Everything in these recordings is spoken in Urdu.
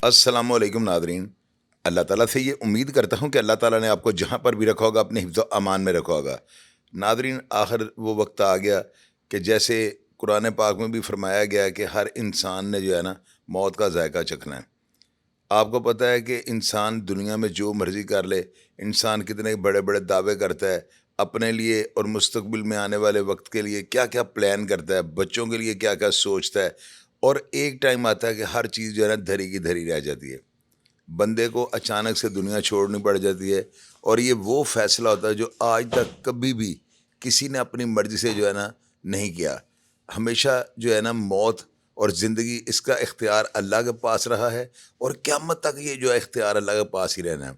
السلام علیکم ناظرین. اللہ تعالیٰ سے یہ امید کرتا ہوں کہ اللہ تعالیٰ نے آپ کو جہاں پر بھی رکھا ہوگا اپنے حفظ و امان میں رکھا ہوگا. ناظرین، آخر وہ وقت آ گیا کہ جیسے قرآن پاک میں بھی فرمایا گیا ہے کہ ہر انسان نے جو ہے نا موت کا ذائقہ چکھنا ہے. آپ کو پتہ ہے کہ انسان دنیا میں جو مرضی کر لے، انسان کتنے بڑے بڑے دعوے کرتا ہے اپنے لیے اور مستقبل میں آنے والے وقت کے لیے، کیا کیا پلان کرتا ہے، بچوں کے لیے کیا کیا سوچتا ہے. اور ایک ٹائم آتا ہے کہ ہر چیز جو ہے نا دھری کی دھری رہ جاتی ہے. بندے کو اچانک سے دنیا چھوڑنی پڑ جاتی ہے، اور یہ وہ فیصلہ ہوتا ہے جو آج تک کبھی بھی کسی نے اپنی مرضی سے جو ہے نا نہیں کیا. ہمیشہ جو ہے نا موت اور زندگی، اس کا اختیار اللہ کے پاس رہا ہے، اور قیامت تک یہ جو ہے اختیار اللہ کے پاس ہی رہنا ہے.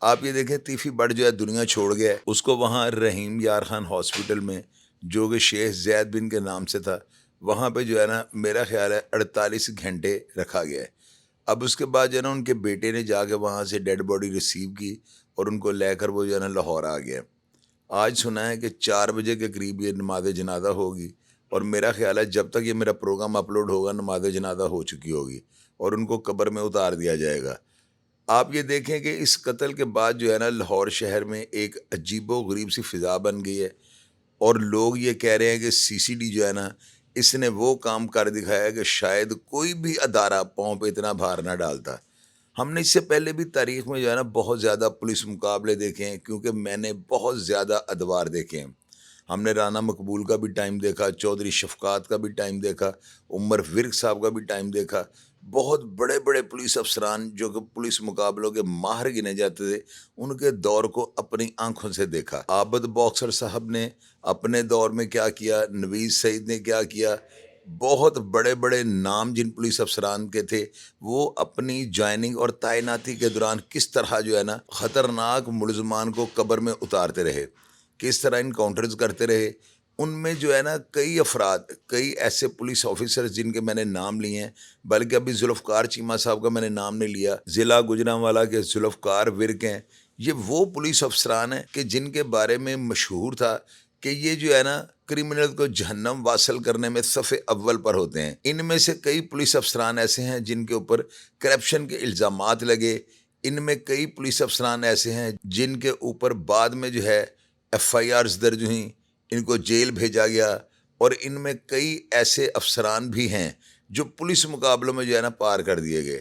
آپ یہ دیکھیں، تیفی بٹ جو ہے دنیا چھوڑ گیا ہے، اس کو وہاں رحیم یار خان ہاسپٹل میں، جو کہ شیخ زید بن کے نام سے تھا، وہاں پہ جو ہے نا میرا خیال ہے 48 گھنٹے رکھا گیا ہے. اب اس کے بعد جو ہے نا ان کے بیٹے نے جا کے وہاں سے ڈیڈ باڈی ریسیو کی، اور ان کو لے کر وہ جو ہے نا لاہور آ گیا. آج سنا ہے کہ 4 بجے کے قریب یہ نماز جنازہ ہوگی، اور میرا خیال ہے جب تک یہ میرا پروگرام اپلوڈ ہوگا نماز جنازہ ہو چکی ہوگی، اور ان کو قبر میں اتار دیا جائے گا. آپ یہ دیکھیں کہ اس قتل کے بعد جو ہے نا لاہور شہر میں ایک عجیب و غریب سی فضا بن گئی ہے، اور لوگ یہ کہہ رہے ہیں کہ سی سی ڈی جو ہے نا، اس نے وہ کام کر دکھایا کہ شاید کوئی بھی ادارہ پاؤں پہ اتنا بھار نہ ڈالتا. ہم نے اس سے پہلے بھی تاریخ میں جو ہے نا بہت زیادہ پولیس مقابلے دیکھے ہیں، کیونکہ میں نے بہت زیادہ ادوار دیکھے ہیں. ہم نے رانا مقبول کا بھی ٹائم دیکھا، چودھری شفقات کا بھی ٹائم دیکھا، عمر ورک صاحب کا بھی ٹائم دیکھا. بہت بڑے بڑے پولیس افسران جو کہ پولیس مقابلوں کے ماہر گنے جاتے تھے، ان کے دور کو اپنی آنکھوں سے دیکھا. عابد باکسر صاحب نے اپنے دور میں کیا کیا، نویز سعید نے کیا کیا. بہت بڑے بڑے نام جن پولیس افسران کے تھے، وہ اپنی جوائننگ اور تعیناتی کے دوران کس طرح جو ہے نا خطرناک ملزمان کو قبر میں اتارتے رہے، کس طرح انکاؤنٹرز کرتے رہے. ان میں جو ہے نا کئی افراد، کئی ایسے پولیس آفیسرز جن کے میں نے نام لیے ہیں، بلکہ ابھی ذوالفقار چیمہ صاحب کا میں نے نام نہیں لیا، ضلع گوجرانوالہ کے ذوالفقار ورک ہیں. یہ وہ پولیس افسران ہیں کہ جن کے بارے میں مشہور تھا کہ یہ جو ہے نا کرمنل کو جہنم واصل کرنے میں صف اول پر ہوتے ہیں. ان میں سے کئی پولیس افسران ایسے ہیں جن کے اوپر کرپشن کے الزامات لگے. ان میں کئی پولیس افسران ایسے ہیں جن کے اوپر بعد میں جو ہے ایف آئی آرز درج ہوئیں، ان کو جیل بھیجا گیا. اور ان میں کئی ایسے افسران بھی ہیں جو پولیس مقابلوں میں جو ہے نا پار کر دیے گئے.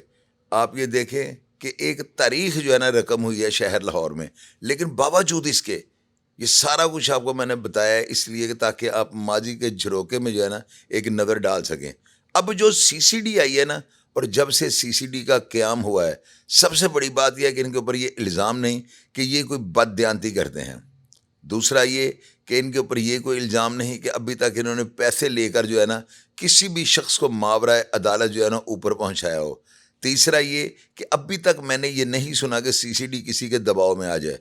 آپ یہ دیکھیں کہ ایک تاریخ جو ہے نا رقم ہوئی ہے شہر لاہور میں، لیکن باوجود اس کے یہ سارا کچھ آپ کو میں نے بتایا ہے اس لیے کہ تاکہ آپ ماضی کے جھروکے میں جو ہے نا ایک نظر ڈال سکیں. اب جو سی سی ڈی آئی ہے نا، اور جب سے سی سی ڈی کا قیام ہوا ہے، سب سے بڑی بات یہ ہے کہ ان کے اوپر یہ الزام نہیں کہ یہ کوئی بد دیانتی کرتے ہیں. دوسرا یہ کہ ان کے اوپر یہ کوئی الزام نہیں کہ ابھی تک انہوں نے پیسے لے کر جو ہے نا کسی بھی شخص کو ماورائے عدالت جو ہے نا اوپر پہنچایا ہو. تیسرا یہ کہ ابھی تک میں نے یہ نہیں سنا کہ سی سی ڈی کسی کے دباؤ میں آ جائے.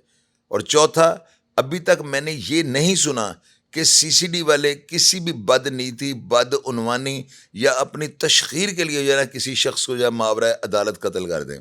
اور چوتھا، ابھی تک میں نے یہ نہیں سنا کہ سی سی ڈی والے کسی بھی بد نیتی، بد عنوانی یا اپنی تشہیر کے لیے جو ہے نا کسی شخص کو جو ہے ماورائے عدالت قتل کر دیں.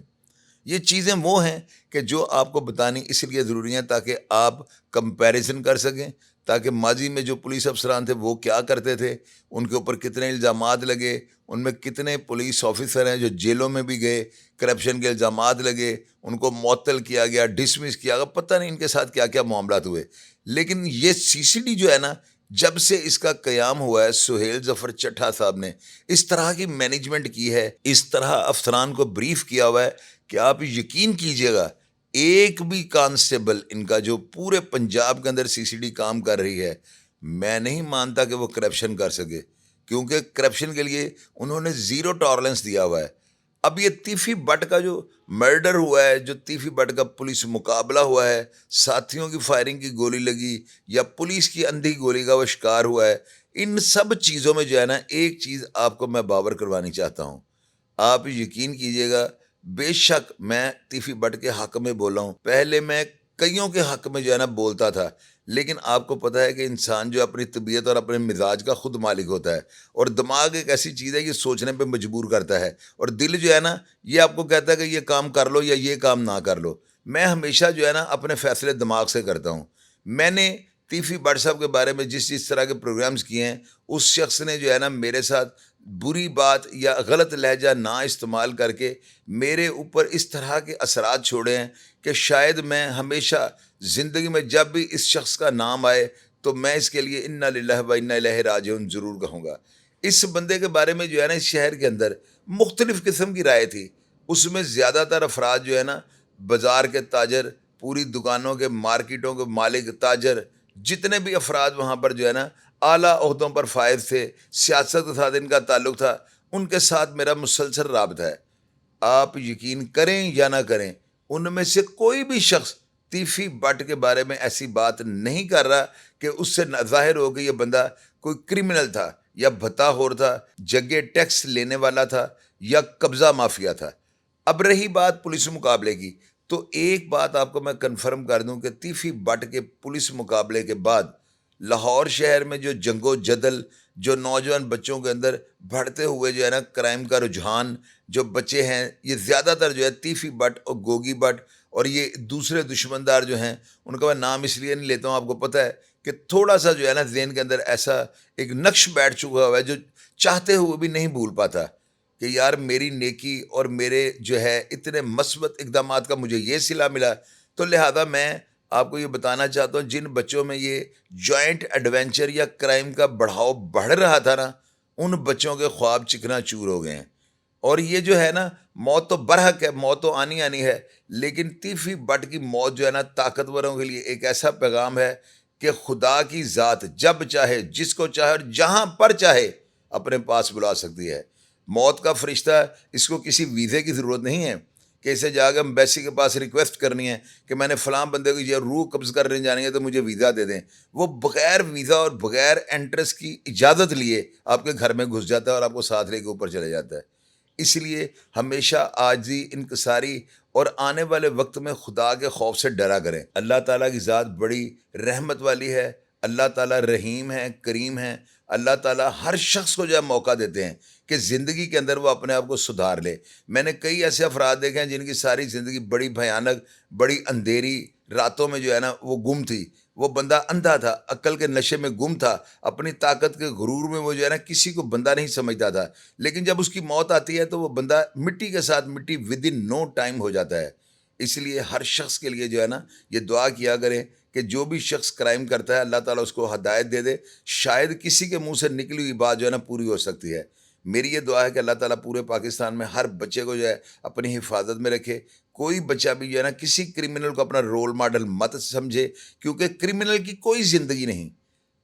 یہ چیزیں وہ ہیں کہ جو آپ کو بتانی اس لیے ضروری ہیں تاکہ آپ کمپیریزن کر سکیں، تاکہ ماضی میں جو پولیس افسران تھے وہ کیا کرتے تھے، ان کے اوپر کتنے الزامات لگے، ان میں کتنے پولیس آفیسر ہیں جو جیلوں میں بھی گئے، کرپشن کے الزامات لگے، ان کو معطل کیا گیا، ڈسمس کیا گیا، پتہ نہیں ان کے ساتھ کیا کیا معاملات ہوئے. لیکن یہ سی سی ڈی جو ہے نا، جب سے اس کا قیام ہوا ہے، سہیل ظفر چٹھا صاحب نے اس طرح کی مینجمنٹ کی ہے، اس طرح افسران کو بریف کیا ہوا ہے کہ آپ یقین کیجئے گا ایک بھی کانسٹیبل ان کا جو پورے پنجاب کے اندر سی سی ڈی کام کر رہی ہے، میں نہیں مانتا کہ وہ کرپشن کر سکے، کیونکہ کرپشن کے لیے انہوں نے زیرو ٹالرنس دیا ہوا ہے. اب یہ تیفی بٹ کا جو مرڈر ہوا ہے، جو تیفی بٹ کا پولیس مقابلہ ہوا ہے، ساتھیوں کی فائرنگ کی گولی لگی یا پولیس کی اندھی گولی کا وہ شکار ہوا ہے، ان سب چیزوں میں جو ہے نا ایک چیز آپ کو میں باور کروانی چاہتا ہوں. آپ یقین کیجئے گا، بے شک میں تیفی بٹ کے حق میں بولا ہوں، پہلے میں کئیوں کے حق میں جو ہے نا بولتا تھا، لیکن آپ کو پتہ ہے کہ انسان جو اپنی طبیعت اور اپنے مزاج کا خود مالک ہوتا ہے، اور دماغ ایک ایسی چیز ہے یہ سوچنے پہ مجبور کرتا ہے، اور دل جو ہے نا یہ آپ کو کہتا ہے کہ یہ کام کر لو یا یہ کام نہ کر لو. میں ہمیشہ جو ہے نا اپنے فیصلے دماغ سے کرتا ہوں. میں نے تیفی بٹ صاحب کے بارے میں جس طرح کے پروگرامز کیے ہیں، اس شخص نے جو ہے نا میرے ساتھ بری بات یا غلط لہجہ نہ استعمال کر کے میرے اوپر اس طرح کے اثرات چھوڑے ہیں کہ شاید میں ہمیشہ زندگی میں جب بھی اس شخص کا نام آئے تو میں اس کے لیے انا للہ و انا الیہ راجعون ضرور کہوں گا۔ اس بندے کے بارے میں جو ہے نا، اس شہر کے اندر مختلف قسم کی رائے تھی۔ اس میں زیادہ تر افراد جو ہے نا، بازار کے تاجر، پوری دکانوں کے، مارکیٹوں کے مالک، تاجر، جتنے بھی افراد وہاں پر جو ہے نا اعلیٰ عہدوں پر فائز تھے، سیاست کے ساتھ ان کا تعلق تھا، ان کے ساتھ میرا مسلسل رابطہ ہے۔ آپ یقین کریں یا نہ کریں، ان میں سے کوئی بھی شخص تیفی بٹ کے بارے میں ایسی بات نہیں کر رہا کہ اس سے ظاہر ہو کہ یہ بندہ کوئی کرمنل تھا یا بھتا خور تھا، جگہ ٹیکس لینے والا تھا یا قبضہ مافیا تھا۔ اب رہی بات پولیس مقابلے کی، تو ایک بات آپ کو میں کنفرم کر دوں کہ تیفی بٹ کے پولیس مقابلے کے بعد لاہور شہر میں جو جنگ و جدل، جو نوجوان بچوں کے اندر بڑھتے ہوئے جو ہے نا کرائم کا رجحان، جو بچے ہیں یہ زیادہ تر جو ہے تیفی بٹ اور گوگی بٹ اور یہ دوسرے دشمندار جو ہیں، ان کا میں نام اس لیے نہیں لیتا ہوں، آپ کو پتہ ہے کہ تھوڑا سا جو ہے نا ذہن کے اندر ایسا ایک نقش بیٹھ چکا ہوا ہے جو چاہتے ہوئے بھی نہیں بھول پاتا کہ یار میری نیکی اور میرے جو ہے اتنے مثبت اقدامات کا مجھے یہ صلہ ملا۔ تو لہذا میں آپ کو یہ بتانا چاہتا ہوں، جن بچوں میں یہ جوائنٹ ایڈونچر یا کرائم کا بڑھاؤ بڑھ رہا تھا نا، ان بچوں کے خواب چکنا چور ہو گئے ہیں۔ اور یہ جو ہے نا، موت تو برحق ہے، موت تو آنی آنی ہے، لیکن تیفی بٹ کی موت جو ہے نا طاقتوروں کے لیے ایک ایسا پیغام ہے کہ خدا کی ذات جب چاہے، جس کو چاہے اور جہاں پر چاہے اپنے پاس بلا سکتی ہے۔ موت کا فرشتہ، اس کو کسی ویزے کی ضرورت نہیں ہے کہ اسے جا کے امبیسی کے پاس ریکویسٹ کرنی ہے کہ میں نے فلاں بندے کو یہ روح قبض کرنے جانی ہے تو مجھے ویزا دے دیں۔ وہ بغیر ویزا اور بغیر انٹرس کی اجازت لیے آپ کے گھر میں گھس جاتا ہے اور آپ کو ساتھ لے کے اوپر چلے جاتا ہے۔ اس لیے ہمیشہ عاجزی، انکساری اور آنے والے وقت میں خدا کے خوف سے ڈرا کریں۔ اللہ تعالیٰ کی ذات بڑی رحمت والی ہے، اللہ تعالیٰ رحیم ہے، کریم ہے۔ اللہ تعالیٰ ہر شخص کو جو ہے موقع دیتے ہیں کہ زندگی کے اندر وہ اپنے آپ کو سدھار لے۔ میں نے کئی ایسے افراد دیکھے ہیں جن کی ساری زندگی بڑی بھیانک، بڑی اندھیری راتوں میں جو ہے نا وہ گم تھی۔ وہ بندہ اندھا تھا، عقل کے نشے میں گم تھا، اپنی طاقت کے غرور میں وہ جو ہے نا کسی کو بندہ نہیں سمجھتا تھا، لیکن جب اس کی موت آتی ہے تو وہ بندہ مٹی کے ساتھ مٹی ود ان نو ٹائم ہو جاتا ہے۔ اس لیے ہر شخص کے لیے جو ہے نا یہ دعا کیا کریں کہ جو بھی شخص کرائم کرتا ہے اللہ تعالیٰ اس کو ہدایت دے دے، شاید کسی کے منہ سے نکلی ہوئی بات جو ہے نا پوری ہو سکتی ہے۔ میری یہ دعا ہے کہ اللہ تعالیٰ پورے پاکستان میں ہر بچے کو جو ہے اپنی حفاظت میں رکھے۔ کوئی بچہ بھی جو ہے نا کسی کرمنل کو اپنا رول ماڈل مت سمجھے، کیونکہ کرمنل کی کوئی زندگی نہیں۔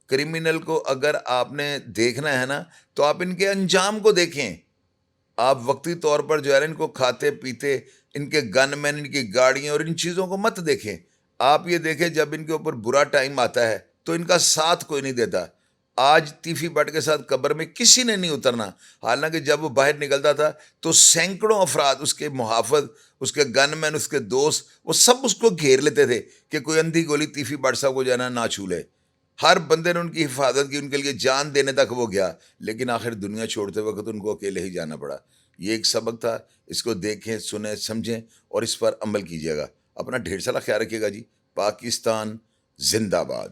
کرمنل کو اگر آپ نے دیکھنا ہے نا تو آپ ان کے انجام کو دیکھیں۔ آپ وقتی طور پر جو ہے نا ان کو کھاتے پیتے، ان کے گن مین، ان کی گاڑیاں اور ان چیزوں کو مت دیکھیں۔ آپ یہ دیکھیں جب ان کے اوپر برا ٹائم آتا ہے تو ان کا ساتھ کوئی نہیں دیتا۔ آج تیفی بٹ کے ساتھ قبر میں کسی نے نہیں اترنا، حالانکہ جب وہ باہر نکلتا تھا تو سینکڑوں افراد، اس کے محافظ، اس کے گن مین، اس کے دوست، وہ سب اس کو گھیر لیتے تھے کہ کوئی اندھی گولی تیفی بٹ صاحب کو جو ہے نا نہ چھو لے۔ ہر بندے نے ان کی حفاظت کی، ان کے لیے جان دینے تک وہ گیا، لیکن آخر دنیا چھوڑتے وقت ان کو اکیلے ہی جانا پڑا۔ یہ ایک سبق تھا، اس کو دیکھیں، سنیں، سمجھیں اور اس پر عمل کیجیے گا۔ اپنا ڈھیر سارا خیال رکھیے گا جی۔ پاکستان زندہ باد۔